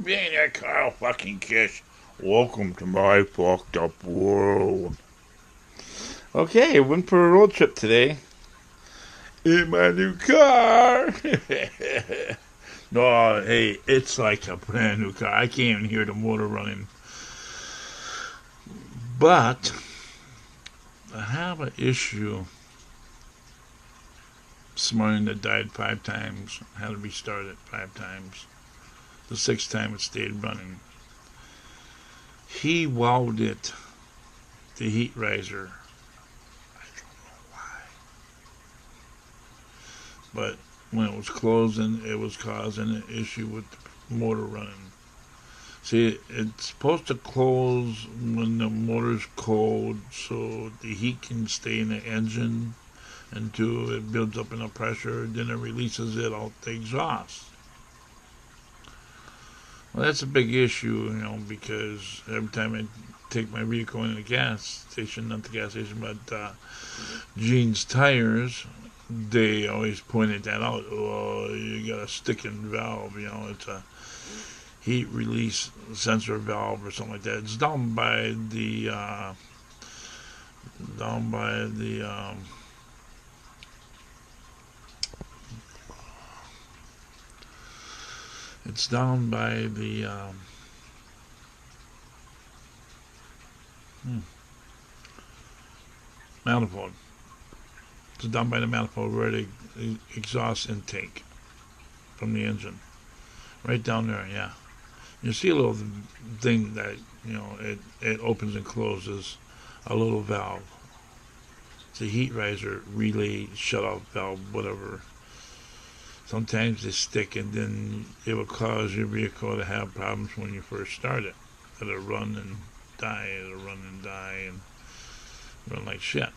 Maniac Kyle fucking Kish. Welcome to my fucked up world. Okay, went for a road trip today. In my new car. No, hey, it's like a brand new car. I can't even hear the motor running. But I have an issue. This morning that died 5 times. Had to restart it 5 times. The 6th time it stayed running. He wowed it, the heat riser. I don't know why. But when it was closing, it was causing an issue with the motor running. See, it's supposed to close when the motor's cold so the heat can stay in the engine until it builds up enough pressure, then it releases it out the exhaust. Well, that's a big issue, because every time I take my vehicle in the gas station, not the gas station, but Gene's Tires, they always pointed that out. Oh, you got a sticking valve, it's a heat release sensor valve or something like that. It's down by the it's down by the manifold. It's down by the manifold where the exhaust intake from the engine. Right down there, yeah. You see a little thing that, it opens and closes, a little valve. It's a heat riser, relay, shut-off valve, whatever. Sometimes they stick and then it will cause your vehicle to have problems when you first start it. It'll run and die, and run like shit.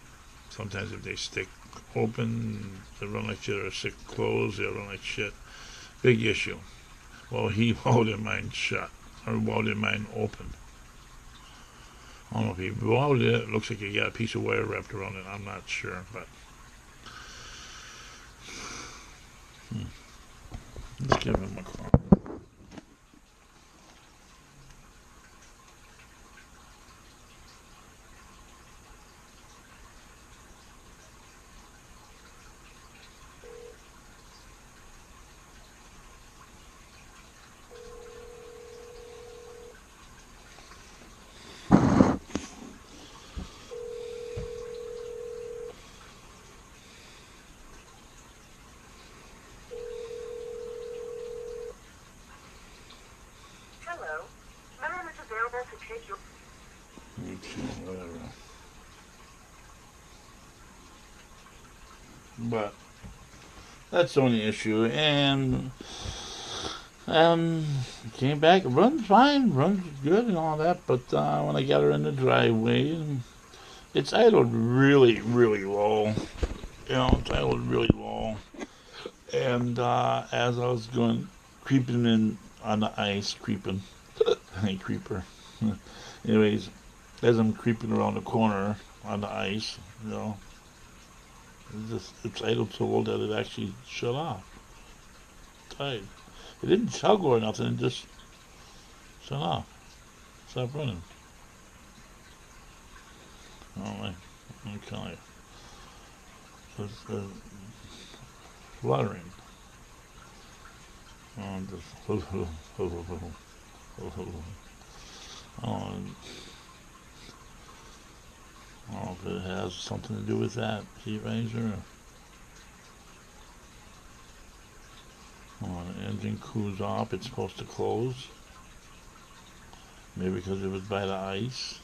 Sometimes if they stick open, they run like shit, or stick closed, they'll run like shit. Big issue. Well, he welded mine shut, or welded mine open. I don't know if he welded it. It looks like he got a piece of wire wrapped around it. I'm not sure, but let's give him a call. Hello. My name is available to take your... Okay, whatever. But that's the only issue, and came back. It runs fine, runs good, and all that. But when I got her in the driveway, it's idled really, really low. It's idled really low. And as I was creeping in on the ice, creeping, I ain't creeper. Anyways, as I'm creeping around the corner on the ice, it's idled so low that it actually shut off. Tied. It didn't chug or nothing. It just shut off. Stopped running. Oh, okay. So it's fluttering. Just I don't know if it has something to do with that heat riser. The engine cools off. It's supposed to close. Maybe because it was by the ice.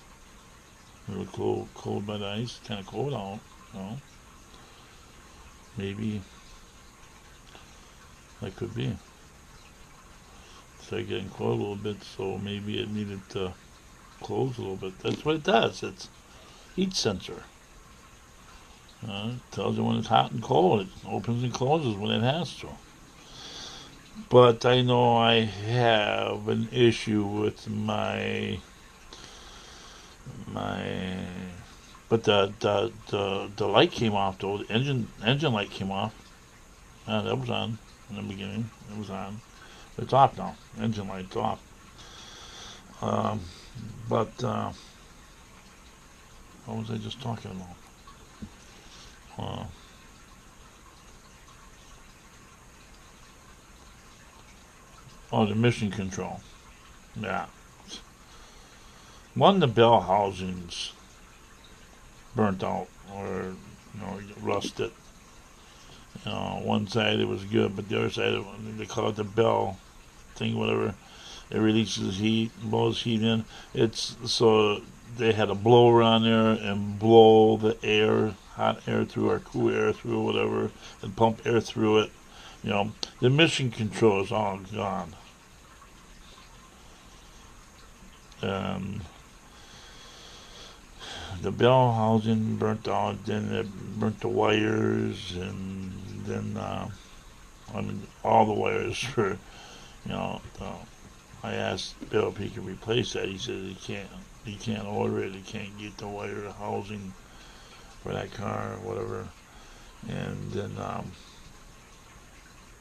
It was cold by the ice. Kind of cold out. Maybe that could be. Started getting cold a little bit, so maybe it needed to close a little bit. That's what it does. It's heat sensor. It tells you when it's hot and cold. It opens and closes when it has to. But I know I have an issue with my but the light came off though. The engine light came off. That was on in the beginning. It was on. It's off now. Engine light's off. But what was I just talking about? The mission control. Yeah. One of the bell housings burnt out or rusted. One side it was good, but the other side they call it the bell thing, whatever. It releases heat, blows heat in. It's so they had a blower on there and blow the air, hot air through or cool air through, whatever, and pump air through it. The mission control is all gone. And the bell housing burnt out, then it burnt the wires, and then all the wires for I asked Bill if he could replace that. He said he can't order it. He can't get the wire housing for that car or whatever. And then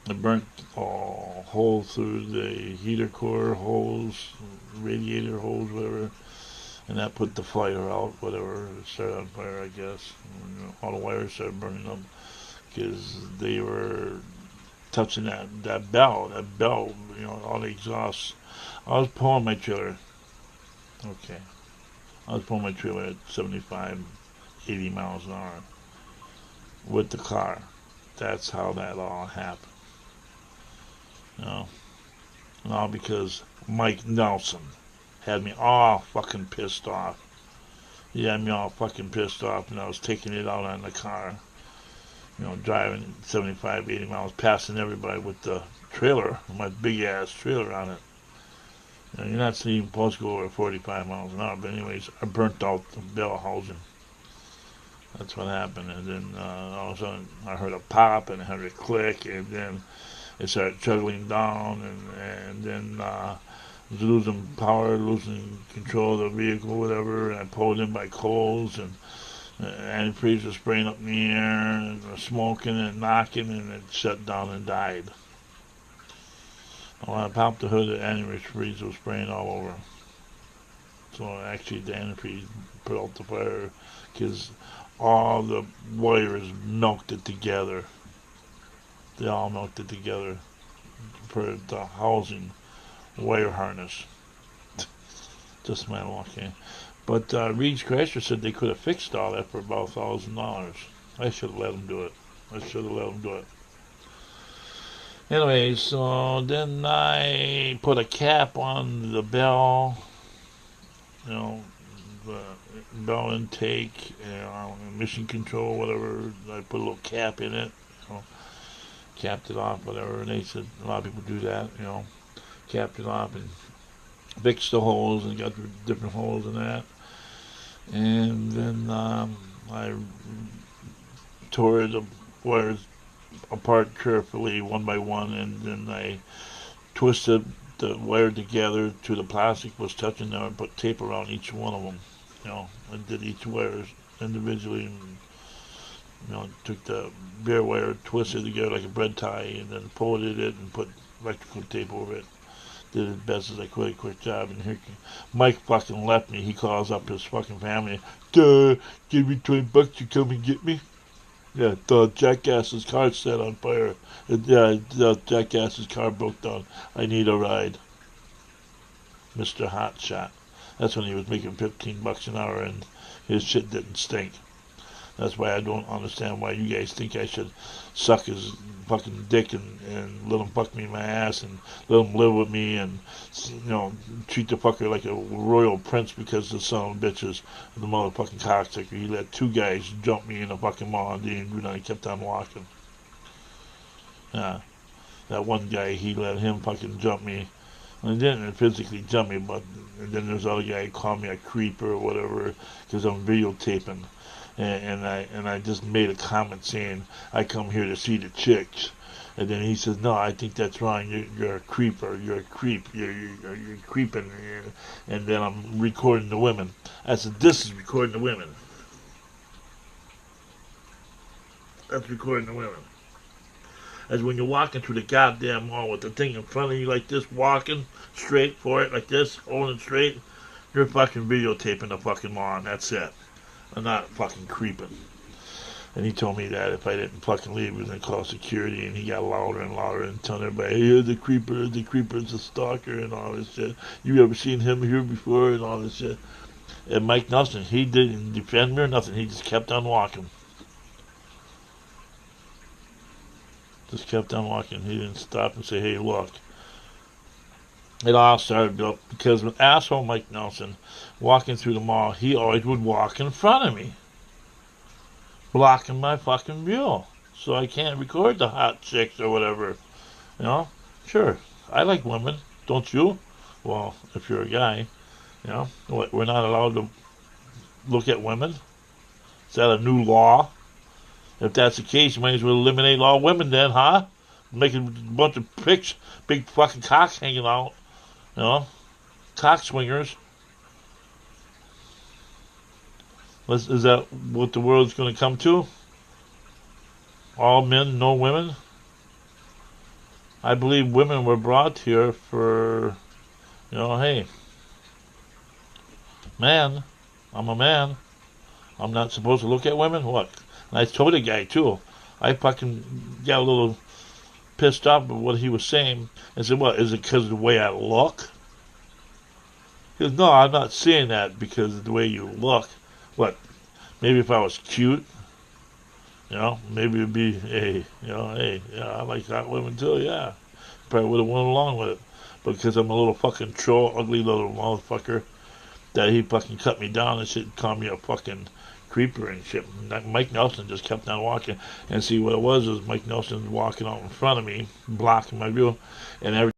it burnt a hole through the heater core holes, radiator holes, whatever. And that put the fire out, whatever. It started on fire, I guess. All the wires started burning up because they were touching that bell, all the exhausts. I was pulling my trailer. Okay. I was pulling my trailer at 75, 80 miles an hour with the car. That's how that all happened. All because Mike Nelson had me all fucking pissed off. He had me all fucking pissed off, and I was taking it out on the car. Driving 75, 80 miles, passing everybody with the trailer, my big ass trailer on it. You're not even supposed to go over 45 miles an hour, but anyways, I burnt out the bell housing. That's what happened, and then all of a sudden I heard a pop, and I heard a click, and then it started chugging down, and then was losing power, losing control of the vehicle, whatever, and I pulled in by coals, and antifreeze was spraying up in the air, and smoking and knocking, and it shut down and died. When I popped the hood, the antifreeze was spraying all over. So actually the antifreeze put out the fire because all the wires melted together. They all melted together for the housing wire harness. Just my luck, okay? But Reed's Crasher said they could have fixed all that for about $1,000. I should have let them do it. Anyway, so then I put a cap on the bell, the bell intake, mission control, whatever. I put a little cap in it, capped it off, whatever. And they said a lot of people do that, capped it off and fixed the holes and got the different holes in that. And then I tore the wires apart carefully, one by one, and then I twisted the wire together to the plastic was touching there and put tape around each one of them. I did each wire individually, and took the bare wire, twisted it together like a bread tie, and then folded it and put electrical tape over it. Did as best as I could, a quick job, and here Mike fucking left me. He calls up his fucking family. Duh, give me $20 to come and get me. Yeah, the jackass's car set on fire. Yeah, the jackass's car broke down. I need a ride. Mr. Hotshot. That's when he was making $15 an hour and his shit didn't stink. That's why I don't understand why you guys think I should suck his fucking dick and let him fuck me in my ass and let him live with me and, treat the fucker like a royal prince because the son of bitches, the motherfucking cocksucker. He let two guys jump me in the fucking mall and didn't do nothing. He kept on walking. Yeah. That one guy, he let him fucking jump me. And he didn't physically jump me, but and then there's other guy who called me a creeper or whatever because I'm videotaping. And I just made a comment saying I come here to see the chicks, and then he says, no, I think that's wrong. You're a creeper. You're a creep. You're creeping. And then I'm recording the women. I said, this is recording the women. That's recording the women. as when you're walking through the goddamn mall with the thing in front of you like this, walking straight for it like this, holding it straight. You're fucking videotaping the fucking mall, and that's it. I'm not fucking creeping. And he told me that if I didn't fucking leave, he was going to call security, and he got louder and louder and telling everybody, hey, the creeper's a stalker and all this shit. You ever seen him here before and all this shit? And Mike Nelson, he didn't defend me or nothing. He just kept on walking. Just kept on walking. He didn't stop and say, hey, look. It all started up because when asshole Mike Nelson walking through the mall, he always would walk in front of me, blocking my fucking view, so I can't record the hot chicks or whatever. You know, sure, I like women, don't you? Well, if you're a guy, you know, what, we're not allowed to look at women? Is that a new law? If that's the case, you might as well eliminate all women then, huh? Make a bunch of pics, big fucking cocks hanging out, you know, cock swingers. Is that what the world's going to come to? All men, no women? I believe women were brought here for, you know, hey, man, I'm a man. I'm not supposed to look at women? What? And I told the guy, too. I fucking got a little pissed off with what he was saying. I said, what, is it because of the way I look? He goes, no, I'm not saying that because of the way you look. What? Maybe if I was cute, you know, maybe it'd be, hey, you know, hey, yeah, I like hot women too, yeah. Probably would have went along with it. But because I'm a little fucking troll, ugly little motherfucker, that he fucking cut me down and shit, called me a fucking creeper and shit. Mike Nelson just kept on walking. And see, what it was Mike Nelson walking out in front of me, blocking my view, and every